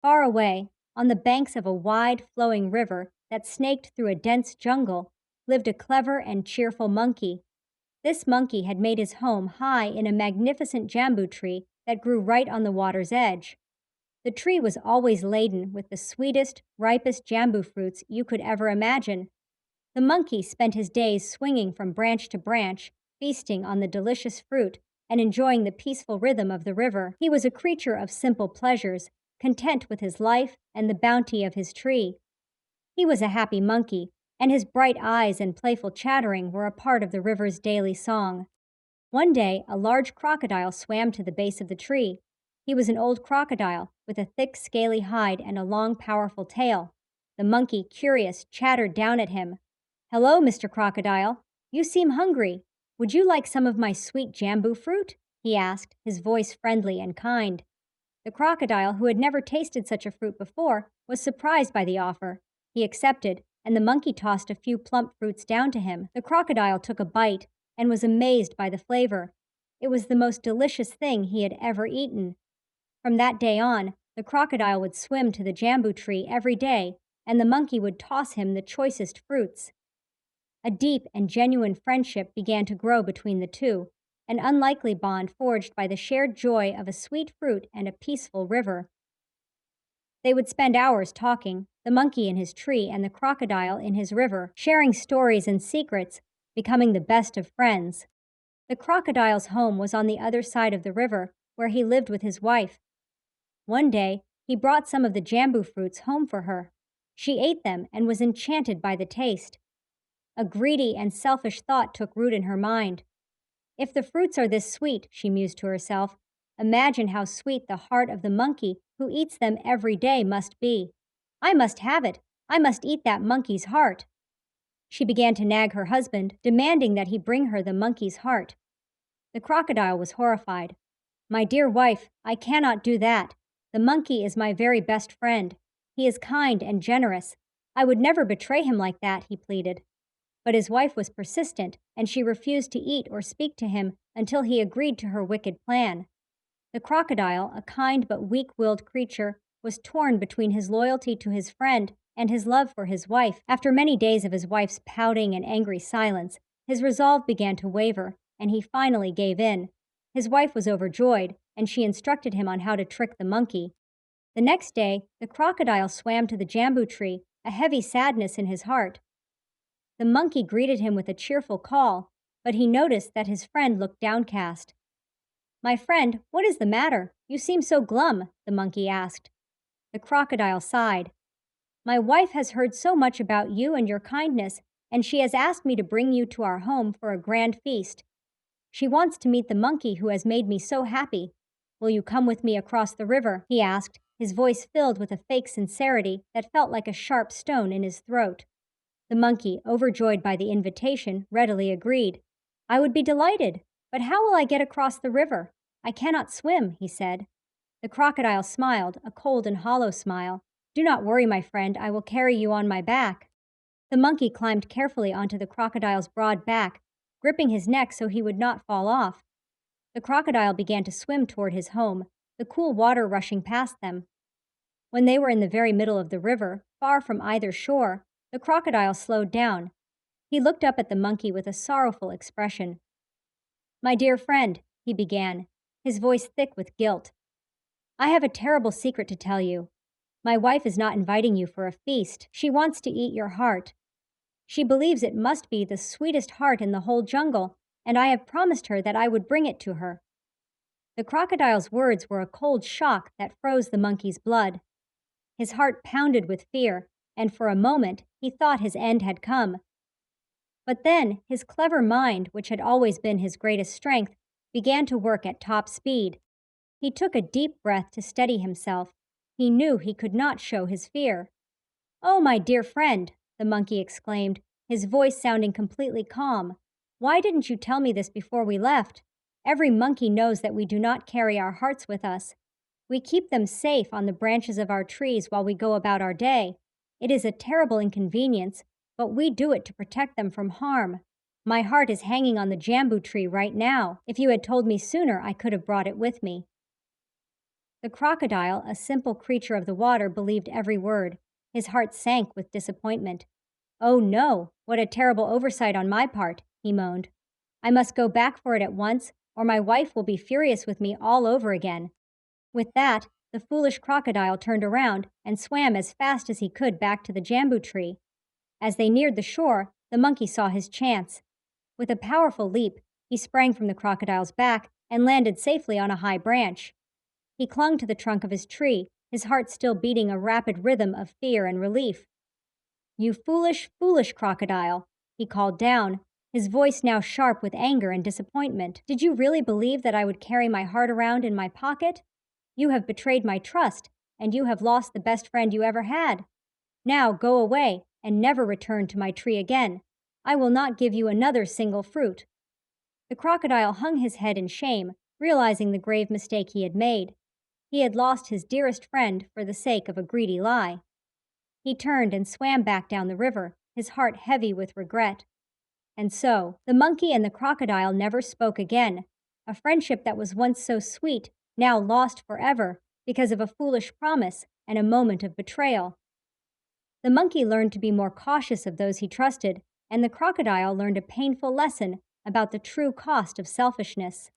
Far away, on the banks of a wide, flowing river that snaked through a dense jungle, lived a clever and cheerful monkey. This monkey had made his home high in a magnificent jambu tree that grew right on the water's edge. The tree was always laden with the sweetest, ripest jambu fruits you could ever imagine. The monkey spent his days swinging from branch to branch, feasting on the delicious fruit and enjoying the peaceful rhythm of the river. He was a creature of simple pleasures, content with his life and the bounty of his tree. He was a happy monkey, and his bright eyes and playful chattering were a part of the river's daily song. One day, a large crocodile swam to the base of the tree. He was an old crocodile with a thick, scaly hide and a long, powerful tail. The monkey, curious, chattered down at him. "Hello, Mr. Crocodile. You seem hungry. Would you like some of my sweet jambu fruit?" he asked, his voice friendly and kind. The crocodile, who had never tasted such a fruit before, was surprised by the offer. He accepted, and the monkey tossed a few plump fruits down to him. The crocodile took a bite and was amazed by the flavor. It was the most delicious thing he had ever eaten. From that day on, the crocodile would swim to the jambu tree every day, and the monkey would toss him the choicest fruits. A deep and genuine friendship began to grow between the two, an unlikely bond forged by the shared joy of a sweet fruit and a peaceful river. They would spend hours talking, the monkey in his tree and the crocodile in his river, sharing stories and secrets, becoming the best of friends. The crocodile's home was on the other side of the river, where he lived with his wife. One day, he brought some of the jambu fruits home for her. She ate them and was enchanted by the taste. A greedy and selfish thought took root in her mind. If the fruits are this sweet, she mused to herself, imagine how sweet the heart of the monkey who eats them every day must be. I must have it. I must eat that monkey's heart. She began to nag her husband, demanding that he bring her the monkey's heart. The crocodile was horrified. "My dear wife, I cannot do that. The monkey is my very best friend. He is kind and generous. I would never betray him like that," he pleaded. But his wife was persistent, and she refused to eat or speak to him until he agreed to her wicked plan. The crocodile, a kind but weak willed creature, was torn between his loyalty to his friend and his love for his wife. After many days of his wife's pouting and angry silence, his resolve began to waver, and he finally gave in. His wife was overjoyed, and she instructed him on how to trick the monkey. The next day, the crocodile swam to the jambu tree, a heavy sadness in his heart. The monkey greeted him with a cheerful call, but he noticed that his friend looked downcast. "My friend, what is the matter? You seem so glum," the monkey asked. The crocodile sighed. "My wife has heard so much about you and your kindness, and she has asked me to bring you to our home for a grand feast. She wants to meet the monkey who has made me so happy. Will you come with me across the river?" he asked, his voice filled with a fake sincerity that felt like a sharp stone in his throat. The monkey, overjoyed by the invitation, readily agreed. "I would be delighted, but how will I get across the river? I cannot swim," he said. The crocodile smiled, a cold and hollow smile. "Do not worry, my friend, I will carry you on my back." The monkey climbed carefully onto the crocodile's broad back, gripping his neck so he would not fall off. The crocodile began to swim toward his home, the cool water rushing past them. When they were in the very middle of the river, far from either shore, the crocodile slowed down. He looked up at the monkey with a sorrowful expression. "My dear friend," he began, his voice thick with guilt, "I have a terrible secret to tell you. My wife is not inviting you for a feast. She wants to eat your heart. She believes it must be the sweetest heart in the whole jungle, and I have promised her that I would bring it to her." The crocodile's words were a cold shock that froze the monkey's blood. His heart pounded with fear, and for a moment he thought his end had come. But then his clever mind, which had always been his greatest strength, began to work at top speed. He took a deep breath to steady himself. He knew he could not show his fear. "Oh, my dear friend," the monkey exclaimed, his voice sounding completely calm. "Why didn't you tell me this before we left? Every monkey knows that we do not carry our hearts with us. We keep them safe on the branches of our trees while we go about our day. It is a terrible inconvenience, but we do it to protect them from harm. My heart is hanging on the jambu tree right now. If you had told me sooner, I could have brought it with me." The crocodile, a simple creature of the water, believed every word. His heart sank with disappointment. Oh no, what a terrible oversight on my part, he moaned. I must go back for it at once, or my wife will be furious with me all over again. With that, the foolish crocodile turned around and swam as fast as he could back to the jambu tree. As they neared the shore, the monkey saw his chance. With a powerful leap, he sprang from the crocodile's back and landed safely on a high branch. He clung to the trunk of his tree, his heart still beating a rapid rhythm of fear and relief. You foolish, foolish crocodile, he called down, his voice now sharp with anger and disappointment. Did you really believe that I would carry my heart around in my pocket? You have betrayed my trust, and you have lost the best friend you ever had. Now go away and never return to my tree again. I will not give you another single fruit. The crocodile hung his head in shame, realizing the grave mistake he had made. He had lost his dearest friend for the sake of a greedy lie. He turned and swam back down the river, his heart heavy with regret. And so, the monkey and the crocodile never spoke again. A friendship that was once so sweet, now lost forever because of a foolish promise and a moment of betrayal. The monkey learned to be more cautious of those he trusted, and the crocodile learned a painful lesson about the true cost of selfishness.